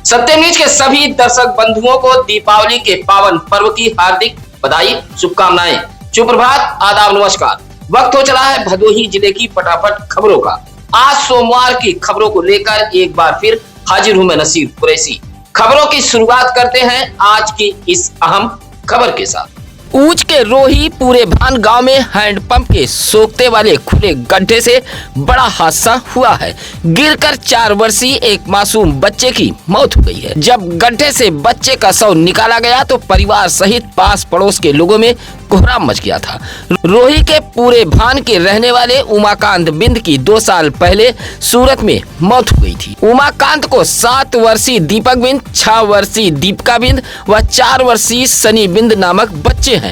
सत्य न्यूज के सभी दर्शक बंधुओं को दीपावली के पावन पर्व की हार्दिक बधाई, शुभकामनाएं। सुप्रभात, आदाब, नमस्कार। वक्त हो चला है भदोही जिले की फटाफट खबरों का। आज सोमवार की खबरों को लेकर एक बार फिर हाजिर हूं मैं नसीर कुरैशी। खबरों की शुरुआत करते हैं आज की इस अहम खबर के साथ। ऊंच के रोही पूरे भान गांव में हैंडपंप के सोखते वाले खुले गड्ढे से बड़ा हादसा हुआ है। गिरकर 4 वर्षीय एक मासूम बच्चे की मौत हो गई है। जब गड्ढे से बच्चे का शव निकाला गया तो परिवार सहित पास पड़ोस के लोगों में कोहराम मच गया था। रोही के पूरे भान के रहने वाले उमाकांत बिंद की 2 साल पहले सूरत में मौत हो गई थी। उमाकांत को 7 वर्षीय दीपक बिंद, 6 वर्षीय दीपिका बिंद व 4 वर्षीय सनी बिंद नामक बच्चे हैं।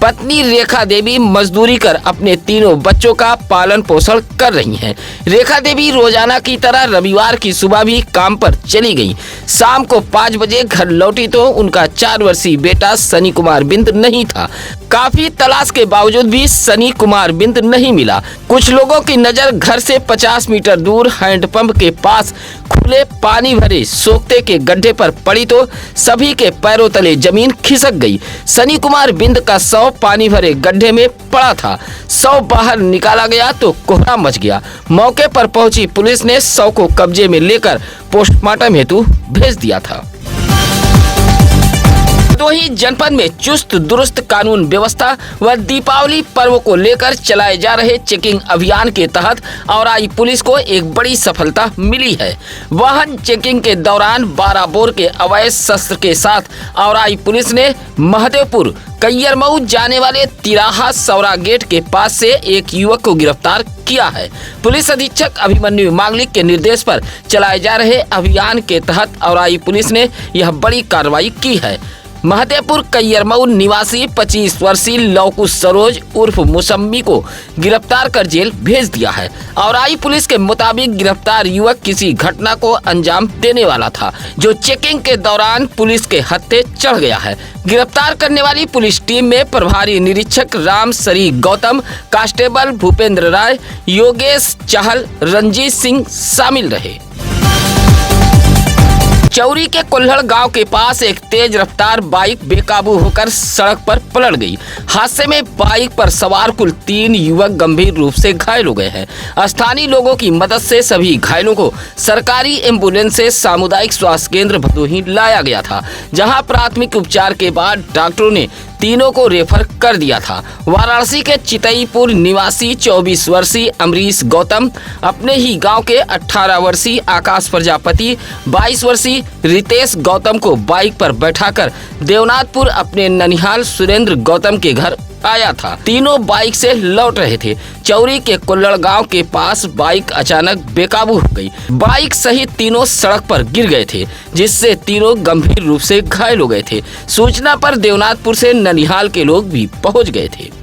पत्नी रेखा देवी मजदूरी कर अपने तीनों बच्चों का पालन पोषण कर रही हैं। रेखा देवी रोजाना की तरह रविवार की सुबह भी काम पर चली गईं। शाम को 5 बजे घर लौटी तो उनका 4 वर्षीय बेटा सनी कुमार बिंद नहीं था। काफी तलाश के बावजूद भी सनी कुमार बिंद नहीं मिला। कुछ लोगों की नजर घर से 50 मीटर दूर हैंडपंप के पास खुले पानी भरे सोखते के गड्ढे पर पड़ी तो सभी के पैरों तले जमीन खिसक गई। सनी कुमार बिंद का शव पानी भरे गड्ढे में पड़ा था। शव बाहर निकाला गया तो कोहराम मच गया। मौके पर पहुंची पुलिस ने शव को कब्जे में लेकर पोस्टमार्टम हेतु भेज दिया था। भदोही जनपद में चुस्त दुरुस्त कानून व्यवस्था व दीपावली पर्व को लेकर चलाए जा रहे चेकिंग अभियान के तहत औराई पुलिस को एक बड़ी सफलता मिली है। वाहन चेकिंग के दौरान 12 बोर के अवैध शस्त्र के साथ औराई पुलिस ने महदेवपुर कैयरमऊ जाने वाले तिराहा सौरा गेट के पास से एक युवक को गिरफ्तार किया है। पुलिस अधीक्षक अभिमन्यु मांगलिक के निर्देश पर चलाए जा रहे अभियान के तहत औराई पुलिस ने यह बड़ी कार्रवाई की है। महदेवपुर कैयरमऊ निवासी 25 वर्षीय लौकुश सरोज उर्फ मुसम्मी को गिरफ्तार कर जेल भेज दिया है। औराई पुलिस के मुताबिक गिरफ्तार युवक किसी घटना को अंजाम देने वाला था जो चेकिंग के दौरान पुलिस के हत्थे चढ़ गया है। गिरफ्तार करने वाली पुलिस टीम में प्रभारी निरीक्षक राम सरी गौतम, कांस्टेबल भूपेंद्र राय, योगेश चहल, रंजीत सिंह शामिल रहे। चौरी के कुल्हड़ गांव के पास एक तेज रफ्तार बाइक बेकाबू होकर सड़क पर पलट गई। हादसे में बाइक पर सवार कुल 3 युवक गंभीर रूप से घायल हो गए हैं। स्थानीय लोगों की मदद से सभी घायलों को सरकारी एम्बुलेंस से सामुदायिक स्वास्थ्य केंद्र भदोही लाया गया था, जहां प्राथमिक उपचार के बाद डॉक्टरों ने तीनों को रेफर कर दिया था। वाराणसी के चितईपुर निवासी 24 वर्षीय अमरीश गौतम, अपने ही गांव के 18 वर्षीय आकाश प्रजापति, 22 वर्षीय रितेश गौतम को बाइक पर बैठाकर देवनाथपुर अपने ननिहाल सुरेंद्र गौतम के घर आया था। तीनों बाइक से लौट रहे थे। चौरी के कुल्लड़ गांव के पास बाइक अचानक बेकाबू हो गई। बाइक सहित तीनों सड़क पर गिर गए थे, जिससे तीनों गंभीर रूप से घायल हो गए थे। सूचना पर देवनाथपुर से ननिहाल के लोग भी पहुंच गए थे।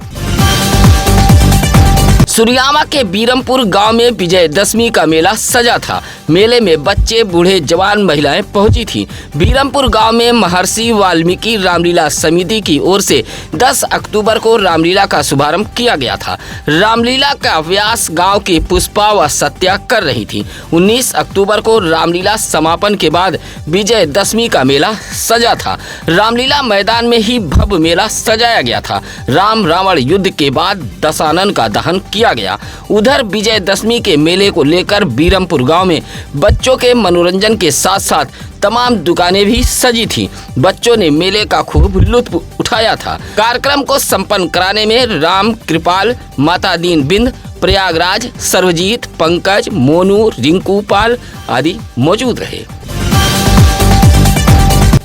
सुरियामा के बीरमपुर गांव में विजयदशमी का मेला सजा था। मेले में बच्चे, बूढ़े, जवान, महिलाएं पहुंची थीं। बीरमपुर गांव में महर्षि वाल्मीकि रामलीला समिति की ओर से 10 अक्टूबर को रामलीला का शुभारंभ किया गया था। रामलीला का अभ्यास गांव की पुष्पा व सत्या कर रही थी। 19 अक्टूबर को रामलीला समापन के बाद विजयदशमी का मेला सजा था। रामलीला मैदान में ही भव्य मेला सजाया गया था। राम रावण युद्ध के बाद दशानन का दहन किया गया। उधर विजयदशमी के मेले को लेकर बीरमपुर गांव में बच्चों के मनोरंजन के साथ साथ तमाम दुकानें भी सजी थीं। बच्चों ने मेले का खूब लुत्फ उठाया था। कार्यक्रम को संपन्न कराने में राम कृपाल, माता दीन बिंद, प्रयागराज, सर्वजीत, पंकज, मोनू, रिंकू पाल आदि मौजूद रहे।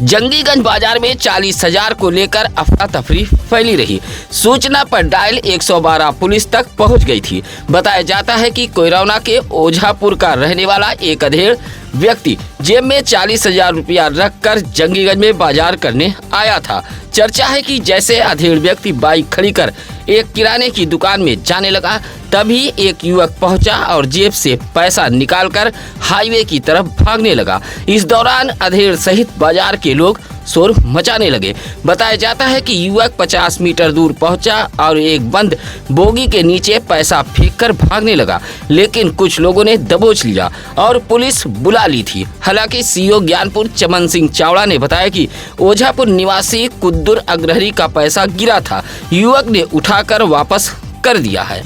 जंगीगंज बाजार में 40,000 को लेकर अफरा तफरी फैली रही। सूचना पर डायल 112 पुलिस तक पहुंच गई थी। बताया जाता है कि कोयरौना के ओझापुर का रहने वाला एक अधेड़ व्यक्ति जेब में 40,000 रुपया रखकर जंगीगंज में बाजार करने आया था। चर्चा है कि जैसे अधेड़ व्यक्ति बाइक खड़ी कर एक किराने की दुकान में जाने लगा, तभी एक युवक पहुंचा और जेब से पैसा निकालकर हाईवे की तरफ भागने लगा। इस दौरान अधेड़ सहित बाजार के लोग शोर मचाने लगे। बताया जाता है कि युवक 50 मीटर दूर पहुंचा और एक बंद बोगी के नीचे पैसा फेंककर भागने लगा, लेकिन कुछ लोगों ने दबोच लिया और पुलिस बुला ली थी। हालांकि सीओ ज्ञानपुर चमन सिंह चावड़ा ने बताया कि ओझापुर निवासी कुद्दुर अग्रहरी का पैसा गिरा था, युवक ने उठाकर वापस कर दिया है।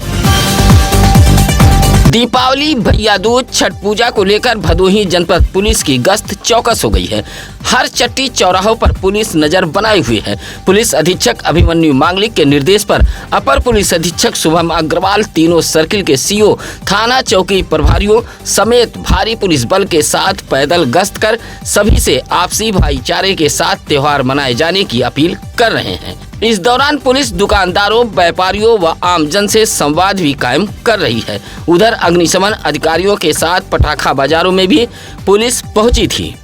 दीपावली, भैया दूज, छठ पूजा को लेकर भदोही जनपद पुलिस की गश्त चौकस हो गई है। हर चट्टी चौराहों पर पुलिस नजर बनाए हुए है। पुलिस अधीक्षक अभिमन्यु मांगलिक के निर्देश पर अपर पुलिस अधीक्षक शुभम अग्रवाल, तीनों सर्किल के सीओ, थाना चौकी प्रभारियों समेत भारी पुलिस बल के साथ पैदल गश्त कर सभी से आपसी भाईचारे के साथ त्योहार मनाए जाने की अपील कर रहे हैं। इस दौरान पुलिस दुकानदारों, व्यापारियों व आमजन से संवाद भी कायम कर रही है। उधर अग्निशमन अधिकारियों के साथ पटाखा बाजारों में भी पुलिस पहुंची थी।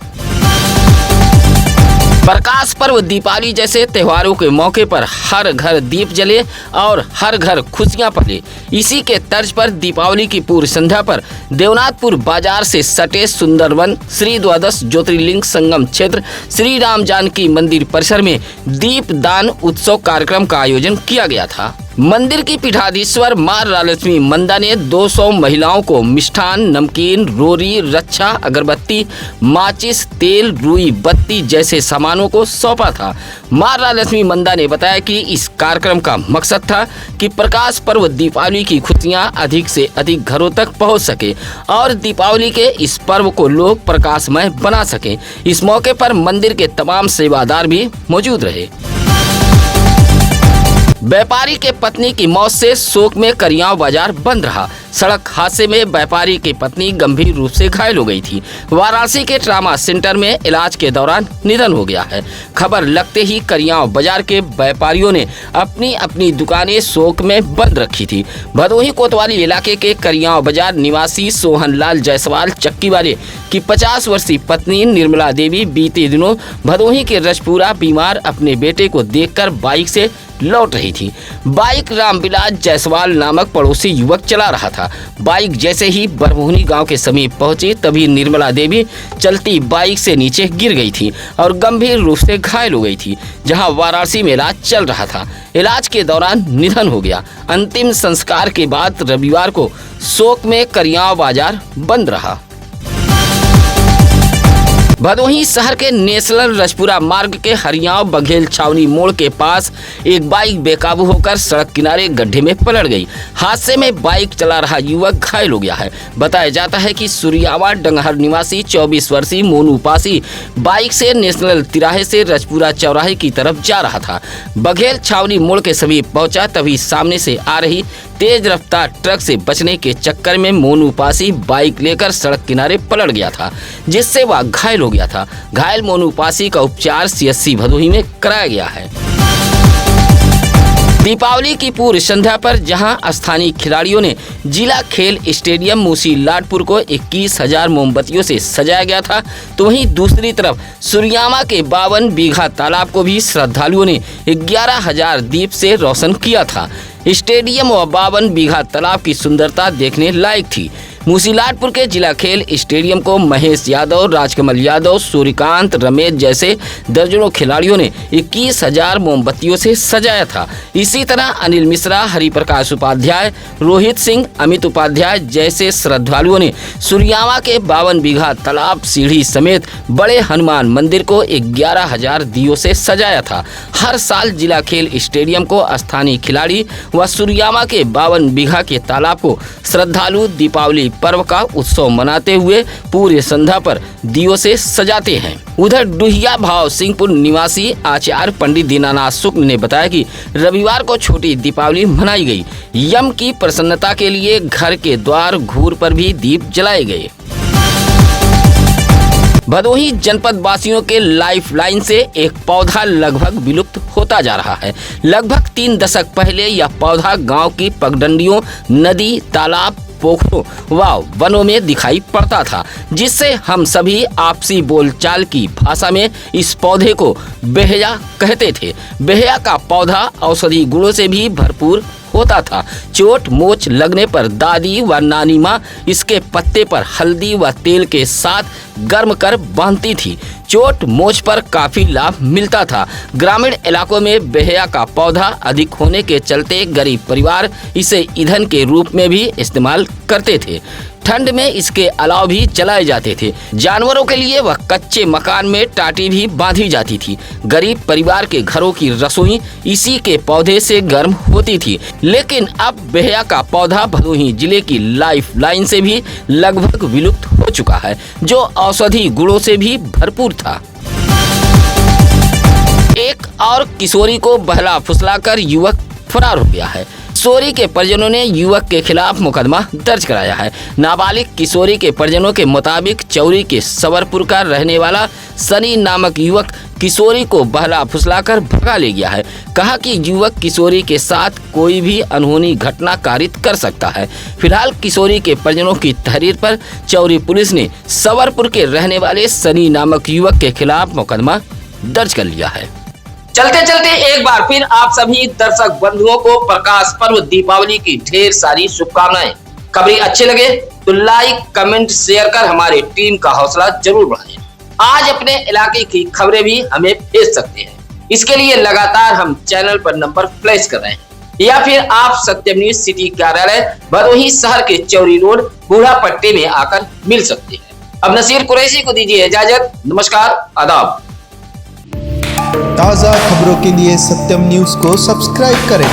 प्रकाश पर्व दीपावली जैसे त्योहारों के मौके पर हर घर दीप जले और हर घर खुशियां पले। इसी के तर्ज पर दीपावली की पूर्व संध्या पर देवनाथपुर बाजार से सटे सुंदरवन श्री द्वादश ज्योतिर्लिंग संगम क्षेत्र श्री राम जानकी मंदिर परिसर में दीप दान उत्सव कार्यक्रम का आयोजन किया गया था। मंदिर की पीठाधीश्वर मां रालक्ष्मी मंदा ने 200 महिलाओं को मिष्ठान, नमकीन, रोरी, रक्षा, अगरबत्ती, माचिस, तेल, रुई बत्ती जैसे सामानों को सौंपा था। मां रालक्ष्मी मंदा ने बताया कि इस कार्यक्रम का मकसद था कि प्रकाश पर्व दीपावली की खुशियां अधिक से अधिक घरों तक पहुंच सके और दीपावली के इस पर्व को लोग प्रकाशमय बना सकें। इस मौके पर मंदिर के तमाम सेवादार भी मौजूद रहे। व्यापारी के पत्नी की मौत से शोक में करियाव बाजार बंद रहा। सड़क हादसे में व्यापारी की पत्नी गंभीर रूप से घायल हो गई थी। वाराणसी के ट्रामा सेंटर में इलाज के दौरान निधन हो गया है। खबर लगते ही करियाव बाजार के व्यापारियों ने अपनी अपनी दुकानें शोक में बंद रखी थी। भदोही कोतवाली इलाके के करियाव बाजार निवासी सोहनलाल जायसवाल चक्की वाले की 50 वर्षीय पत्नी निर्मला देवी बीते दिनों भदोही के रजपुरा बीमार अपने बेटे को देखकर बाइक से लौट रही थी। बाइक रामविलास जायसवाल नामक पड़ोसी युवक चला रहा था। बाइक जैसे ही बरमोहनी गांव के समीप पहुंची तभी निर्मला देवी चलती बाइक से नीचे गिर गई थी और गंभीर रूप से घायल हो गई थी, जहां वाराणसी में इलाज चल रहा था। इलाज के दौरान निधन हो गया। अंतिम संस्कार के बाद रविवार को शोक में करियाव बाजार बंद रहा। भदोही शहर के नेशनल रजपुरा मार्ग के हरियाव बघेल छावनी मोड़ के पास एक बाइक बेकाबू होकर सड़क किनारे गड्ढे में पलट गई। हादसे में बाइक चला रहा युवक घायल हो गया है। बताया जाता है कि सूर्यावा डंगहर निवासी 24 वर्षीय मोनू पासी बाइक से नेशनल तिराहे से रजपुरा चौराहे की तरफ जा रहा था। बघेल छावनी मोड़ के समीप पहुंचा तभी सामने से आ रही तेज रफ्तार ट्रक से बचने के चक्कर में मोनू पासी बाइक लेकर सड़क किनारे पलट गया था, जिससे वह घायल हो गया था। घायल मोनू पासी का उपचार सीएससी भदोही में कराया गया है। दीपावली की पूर्व संध्या पर जहां स्थानीय खिलाड़ियों ने जिला खेल स्टेडियम मूसी लाडपुर को 21,000 मोमबत्तियों से सजाया गया था, तो वहीं दूसरी तरफ सूर्यामा के 52 बीघा तालाब को भी श्रद्धालुओं ने 11,000 दीप से रोशन किया था। स्टेडियम व 52 बीघा तालाब की सुंदरता देखने लायक थी। मूसीलाटपुर के जिला खेल स्टेडियम को महेश यादव, राजकमल यादव, सूर्यकांत, रमेश जैसे दर्जनों खिलाड़ियों ने 21,000 मोमबत्तियों से सजाया था। इसी तरह अनिल मिश्रा, हरिप्रकाश उपाध्याय, रोहित सिंह, अमित उपाध्याय जैसे श्रद्धालुओं ने सूर्यामा के 52 बीघा तालाब, सीढ़ी समेत बड़े हनुमान मंदिर को 11,000 दियों से सजाया था। हर साल जिला खेल स्टेडियम को स्थानीय खिलाड़ी व सूर्यामा के 52 बीघा के तालाब को श्रद्धालु दीपावली पर्व का उत्सव मनाते हुए पूरे संध्या पर दियों से सजाते हैं। उधर डुहिया भाव सिंहपुर निवासी आचार्य पंडित दीनानाथ शुक्ल ने बताया कि रविवार को छोटी दीपावली मनाई गई। यम की प्रसन्नता के लिए घर के द्वार घूर पर भी दीप जलाए गए। भदोही जनपद वासियों के लाइफ लाइन से एक पौधा लगभग विलुप्त होता जा रहा है। लगभग 3 दशक पहले यह पौधा गांव की पगडंडियों, नदी, तालाब, पोखरों व वनों में दिखाई पड़ता था, जिससे हम सभी आपसी बोलचाल की भाषा में इस पौधे को बेहया कहते थे। बेहया का पौधा औषधि गुणों से भी भरपूर होता था। चोट मोच लगने पर दादी व नानी माँ इसके पत्ते पर हल्दी व तेल के साथ गर्म कर बांधती थी। चोट मोच पर काफी लाभ मिलता था। ग्रामीण इलाकों में बेहया का पौधा अधिक होने के चलते गरीब परिवार इसे ईंधन के रूप में भी इस्तेमाल करते थे। ठंड में इसके अलाव भी जलाए जाते थे। जानवरों के लिए वह कच्चे मकान में टाटी भी बांधी जाती थी। गरीब परिवार के घरों की रसोई इसी के पौधे से गर्म होती थी। लेकिन अब बेहया का पौधा भदोही जिले की लाइफ लाइन से भी लगभग विलुप्त हो चुका है, जो औषधि गुणों से भी भरपूर था। एक और किशोरी को बहला फुसलाकर युवक फरार हो गया है। किशोरी के परिजनों ने युवक के खिलाफ मुकदमा दर्ज कराया है। नाबालिग किशोरी के परिजनों के मुताबिक चौरी के सवरपुर का रहने वाला सनी नामक युवक किशोरी को बहला फुसलाकर भगा ले गया है। कहा कि युवक किशोरी के साथ कोई भी अनहोनी घटना कारित कर सकता है। फिलहाल किशोरी के परिजनों की तहरीर पर चौरी पुलिस ने सवरपुर के रहने वाले सनी नामक युवक के खिलाफ मुकदमा दर्ज कर लिया है। चलते चलते एक बार फिर आप सभी दर्शक बंधुओं को प्रकाश पर्व दीपावली की ढेर सारी शुभकामनाएं। खबरें अच्छे लगे तो लाइक कमेंट शेयर कर हमारी टीम का हौसला जरूर बढ़ाएं। आज अपने इलाके की खबरें भी हमें भेज सकते हैं। इसके लिए लगातार हम चैनल पर नंबर फ्लैश कर रहे हैं, या फिर आप सत्यम न्यूज सिटी कार्यालय भदोही शहर के चौरी रोड बूढ़ा पट्टी में आकर मिल सकते हैं। अब नसीर कुरैशी को दीजिए इजाजत। नमस्कार, आदाब। ताज़ा खबरों के लिए सत्यम न्यूज़ को सब्सक्राइब करें।